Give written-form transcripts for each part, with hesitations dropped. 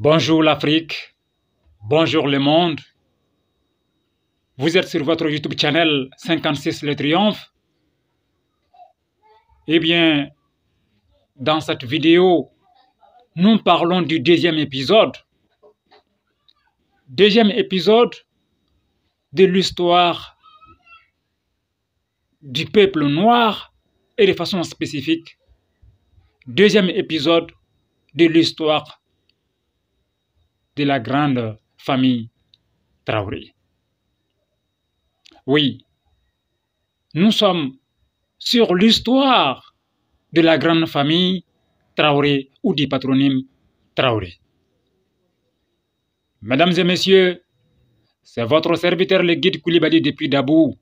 Bonjour l'Afrique, bonjour le monde. Vous êtes sur votre YouTube channel 56 Le Triomphe. Eh bien, dans cette vidéo, nous parlons du deuxième épisode. Deuxième épisode de l'histoire du peuple noir et de façon spécifique. Deuxième épisode de l'histoire de la grande famille Traoré. Oui, nous sommes sur l'histoire de la grande famille Traoré ou du patronyme Traoré. Mesdames et messieurs, c'est votre serviteur le guide Koulibaly depuis Dabou.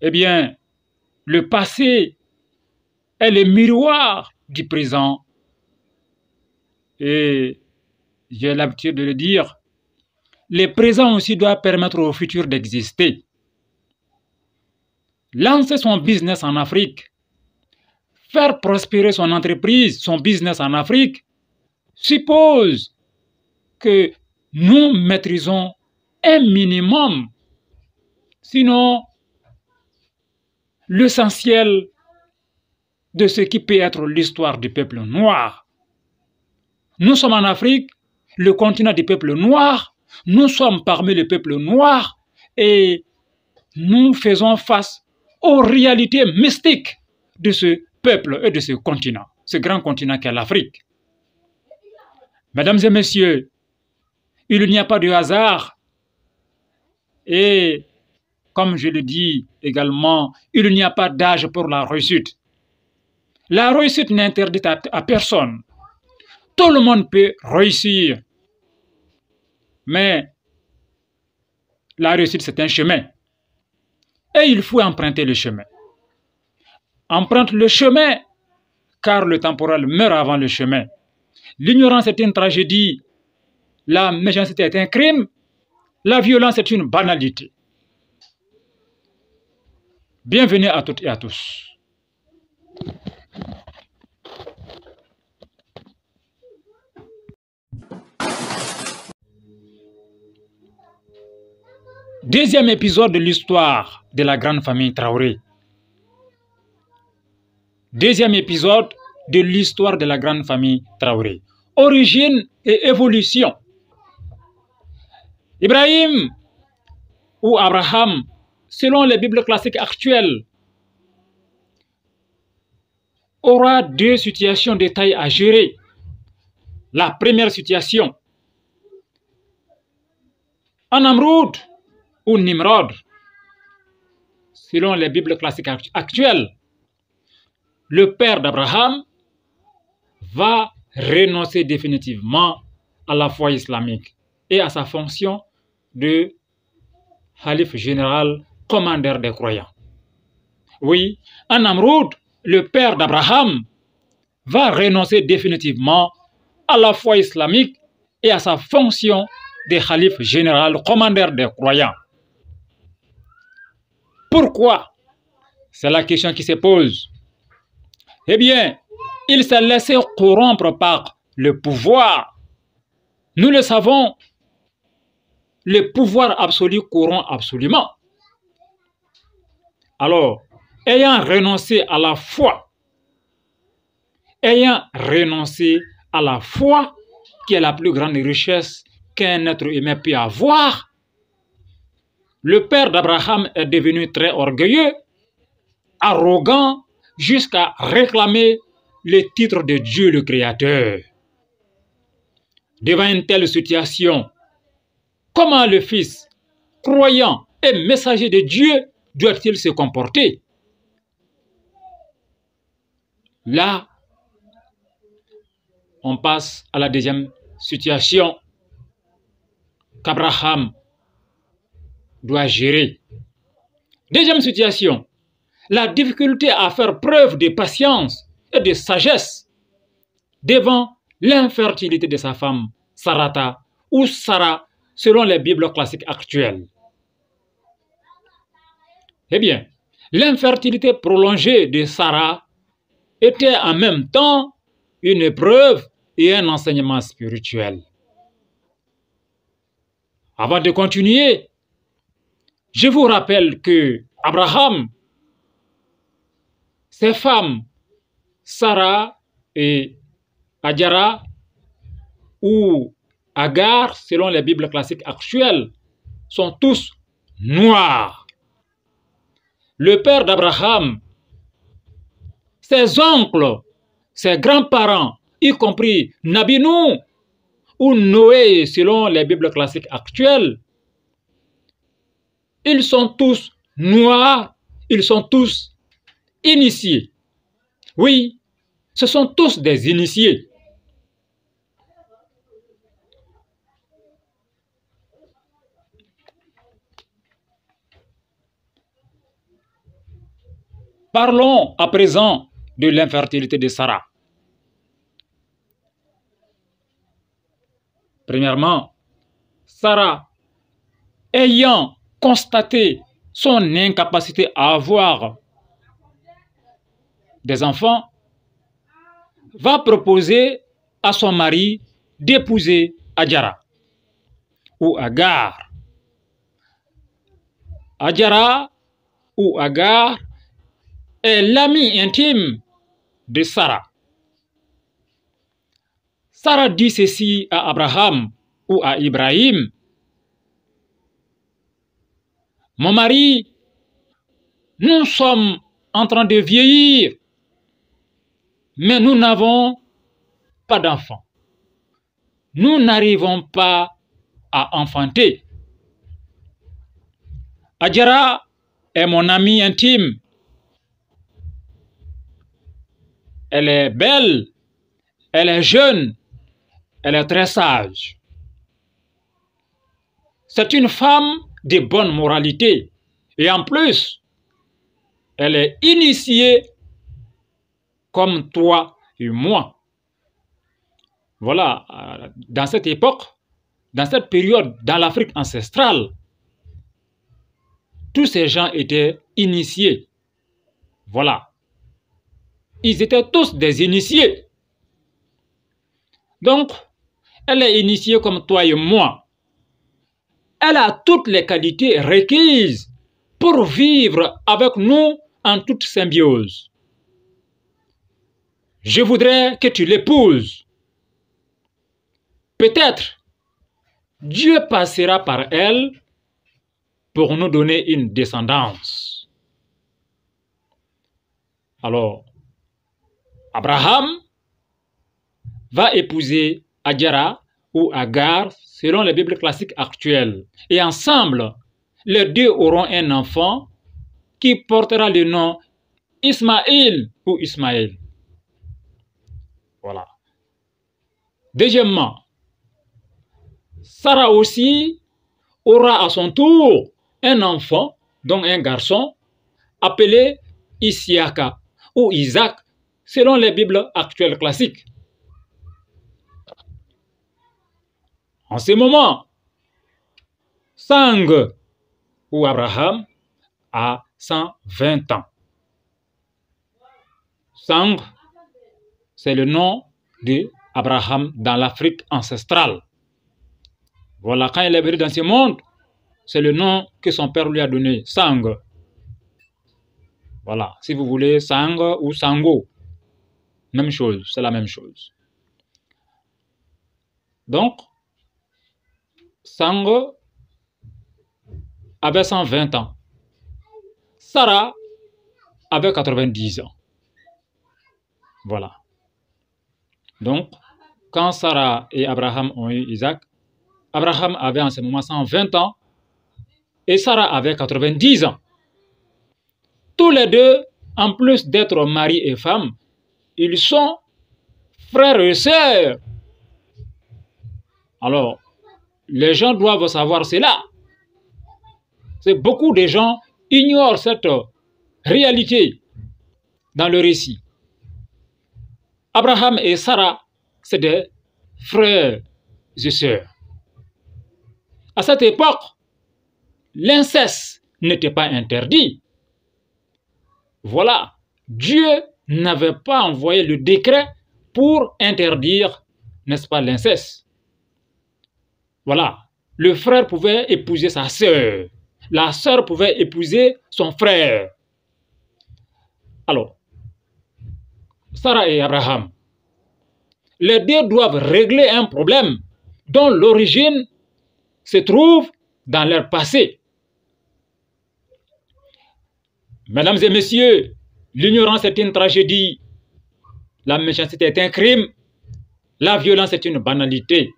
Eh bien, le passé est le miroir du présent. Et j'ai l'habitude de le dire, le présent aussi doit permettre au futur d'exister. Lancer son business en Afrique, faire prospérer son entreprise, son business en Afrique, suppose que nous maîtrisons un minimum, sinon l'essentiel de ce qui peut être l'histoire du peuple noir. Nous sommes en Afrique, le continent du peuple noir, nous sommes parmi le peuple noir et nous faisons face aux réalités mystiques de ce peuple et de ce continent, ce grand continent qu'est l'Afrique. Mesdames et messieurs, il n'y a pas de hasard et, comme je le dis également, il n'y a pas d'âge pour la réussite. La réussite n'est interdite à personne. Tout le monde peut réussir. Mais la réussite, c'est un chemin. Et il faut emprunter le chemin. Emprunte le chemin, car le temporel meurt avant le chemin. L'ignorance est une tragédie. La méchanceté est un crime. La violence est une banalité. Bienvenue à toutes et à tous. Deuxième épisode de l'histoire de la grande famille Traoré. Deuxième épisode de l'histoire de la grande famille Traoré. Origine et évolution. Ibrahim ou Abraham, selon les Bibles classiques actuelles, aura deux situations de taille à gérer. La première situation, en Namroud ou Nimrod, selon les Bibles classiques actuelles, le père d'Abraham va renoncer définitivement à la foi islamique et à sa fonction de calife général, commandeur des croyants. Oui, en Namroud, le père d'Abraham va renoncer définitivement à la foi islamique et à sa fonction de calife général, commandeur des croyants. Pourquoi? C'est la question qui se pose. Eh bien, il s'est laissé corrompre par le pouvoir. Nous le savons, le pouvoir absolu corrompt absolument. Alors, ayant renoncé à la foi, qui est la plus grande richesse qu'un être humain peut avoir, le père d'Abraham est devenu très orgueilleux, arrogant, jusqu'à réclamer le titre de Dieu le Créateur. Devant une telle situation, comment le fils, croyant et messager de Dieu, doit-il se comporter? Là, on passe à la deuxième situation qu'Abraham doit gérer. Deuxième situation, la difficulté à faire preuve de patience et de sagesse devant l'infertilité de sa femme Sarata ou Sarah selon les Bibles classiques actuelles. Eh bien, l'infertilité prolongée de Sarah était en même temps une épreuve et un enseignement spirituel. Avant de continuer, je vous rappelle que Abraham, ses femmes, Sarah et Hajara, ou Agar, selon les Bibles classiques actuelles, sont tous noirs. Le père d'Abraham, ses oncles, ses grands-parents, y compris Nabi Nuh ou Noé, selon les Bibles classiques actuelles, ils sont tous noirs, ils sont tous initiés. Oui, ce sont tous des initiés. Parlons à présent de l'infertilité de Sarah. Premièrement, Sarah, ayant constaté son incapacité à avoir des enfants, va proposer à son mari d'épouser Hajara ou Agar. Hajara ou Agar est l'ami intime de Sarah. Sarah dit ceci à Abraham ou à Ibrahim: mon mari, nous sommes en train de vieillir, mais nous n'avons pas d'enfants. Nous n'arrivons pas à enfanter. Hajara est mon amie intime. Elle est belle, elle est jeune, elle est très sage. C'est une femme de bonne moralité. Et en plus, elle est initiée comme toi et moi. Voilà, dans cette époque, dans cette période, dans l'Afrique ancestrale, tous ces gens étaient initiés. Voilà. Ils étaient tous des initiés. Donc, elle est initiée comme toi et moi. Elle a toutes les qualités requises pour vivre avec nous en toute symbiose. Je voudrais que tu l'épouses. Peut-être Dieu passera par elle pour nous donner une descendance. Alors, Abraham va épouser Hajara ou Agar selon les Bibles classiques actuelles. Et ensemble, les deux auront un enfant qui portera le nom Ismaël ou Ismaël. Voilà. Deuxièmement, Sarah aussi aura à son tour un enfant, donc un garçon, appelé Isiaka ou Isaac, selon les Bibles actuelles classiques. En ce moment, Sang ou Abraham a 120 ans. Sang, c'est le nom d'Abraham dans l'Afrique ancestrale. Voilà, quand il est venu dans ce monde, c'est le nom que son père lui a donné, Sang. Voilà, si vous voulez, Sang ou Sango, même chose, c'est la même chose. Donc, Sang avait 120 ans. Sarah avait 90 ans. Voilà. Donc, quand Sarah et Abraham ont eu Isaac, Abraham avait en ce moment 120 ans et Sarah avait 90 ans. Tous les deux, en plus d'être mari et femme, ils sont frères et sœurs. Alors, les gens doivent savoir cela. Beaucoup de gens ignorent cette réalité dans le récit. Abraham et Sarah, c'est des frères et sœurs. À cette époque, l'inceste n'était pas interdit. Voilà, Dieu n'avait pas envoyé le décret pour interdire n'est-ce pas, l'inceste. Voilà, le frère pouvait épouser sa sœur, la sœur pouvait épouser son frère. Alors, Sarah et Abraham, les deux doivent régler un problème dont l'origine se trouve dans leur passé. Mesdames et messieurs, l'ignorance est une tragédie, la méchanceté est un crime, la violence est une banalité.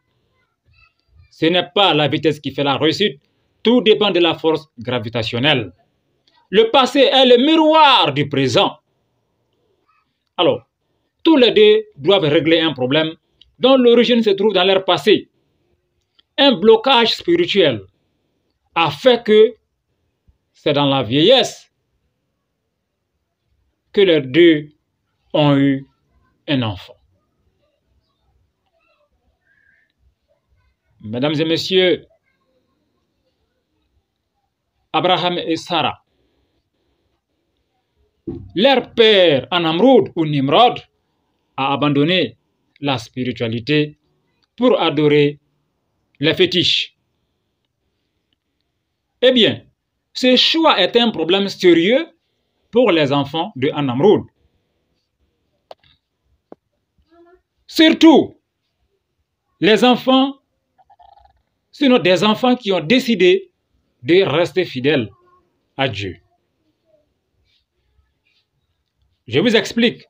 Ce n'est pas la vitesse qui fait la réussite, tout dépend de la force gravitationnelle. Le passé est le miroir du présent. Alors, tous les deux doivent régler un problème dont l'origine se trouve dans leur passé. Un blocage spirituel a fait que c'est dans la vieillesse que les deux ont eu un enfant. Mesdames et messieurs, Abraham et Sarah, leur père Namroud ou Nimrod a abandonné la spiritualité pour adorer les fétiches. Eh bien, ce choix est un problème sérieux pour les enfants de Namroud. Surtout, les enfants, sinon des enfants qui ont décidé de rester fidèles à Dieu. Je vous explique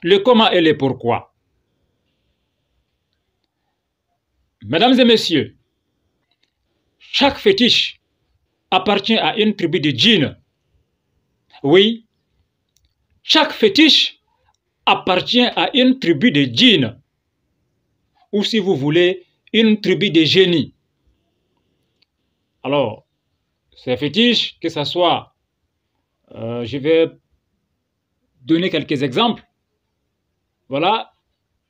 le comment et le pourquoi. Mesdames et messieurs, chaque fétiche appartient à une tribu de djinns. Oui, chaque fétiche appartient à une tribu de djinns. Ou si vous voulez, une tribu de génies. Alors, ces fétiches, que ce soit, je vais donner quelques exemples. Voilà,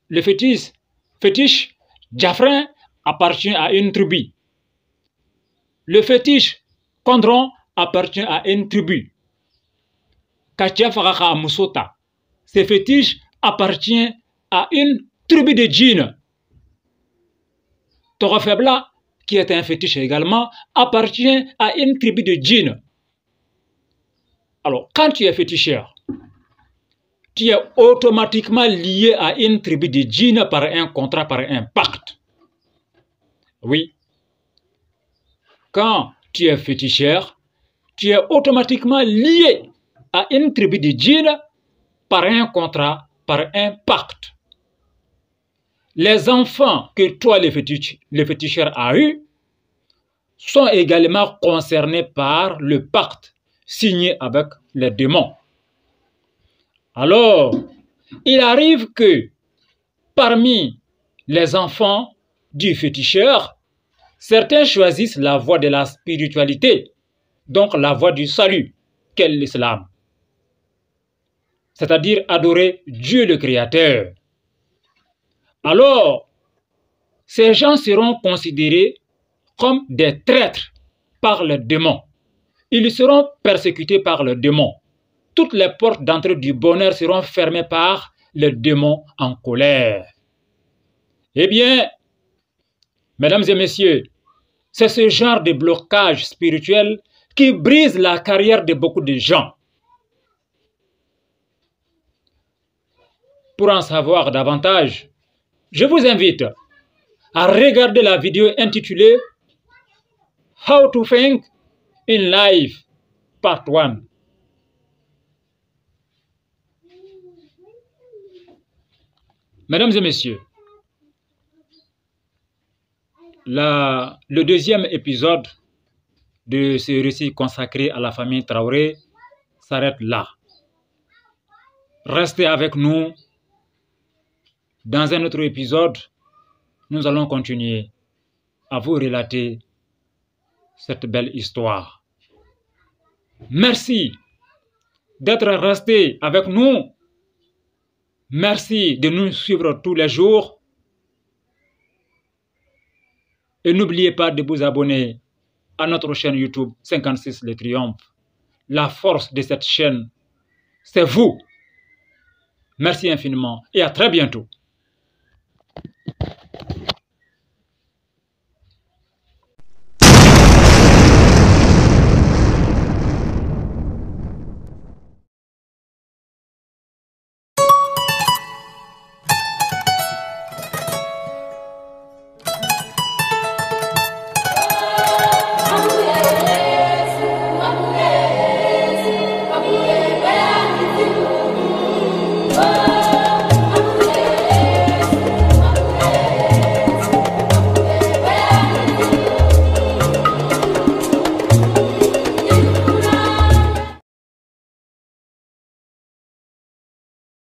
le fétiche Jaffrin appartient à une tribu. Le fétiche Kondron appartient à une tribu. Katia Faraka Musota, ce fétiche appartient à une tribu de djinns. Torafebla, qui est un fétiche également, appartient à une tribu de djinns. Alors, quand tu es féticheur, tu es automatiquement lié à une tribu de djinns par un contrat, par un pacte. Oui. Quand tu es féticheur, tu es automatiquement lié à une tribu de djinns par un contrat, par un pacte. Les enfants que toi, le féticheur, a eus, sont également concernés par le pacte signé avec les démons. Alors, il arrive que parmi les enfants du féticheur, certains choisissent la voie de la spiritualité, donc la voie du salut, qu'est l'islam. C'est-à-dire adorer Dieu le Créateur. Alors, ces gens seront considérés comme des traîtres par le démon. Ils seront persécutés par le démon. Toutes les portes d'entrée du bonheur seront fermées par le démon en colère. Eh bien, mesdames et messieurs, c'est ce genre de blocage spirituel qui brise la carrière de beaucoup de gens. Pour en savoir davantage, je vous invite à regarder la vidéo intitulée « How to Think in Life Part 1 ». Mesdames et messieurs, le deuxième épisode de ce récit consacré à la famille Traoré s'arrête là. Restez avec nous. Dans un autre épisode, nous allons continuer à vous relater cette belle histoire. Merci d'être resté avec nous. Merci de nous suivre tous les jours. Et n'oubliez pas de vous abonner à notre chaîne YouTube 56 Le Triomphe. La force de cette chaîne, c'est vous. Merci infiniment et à très bientôt.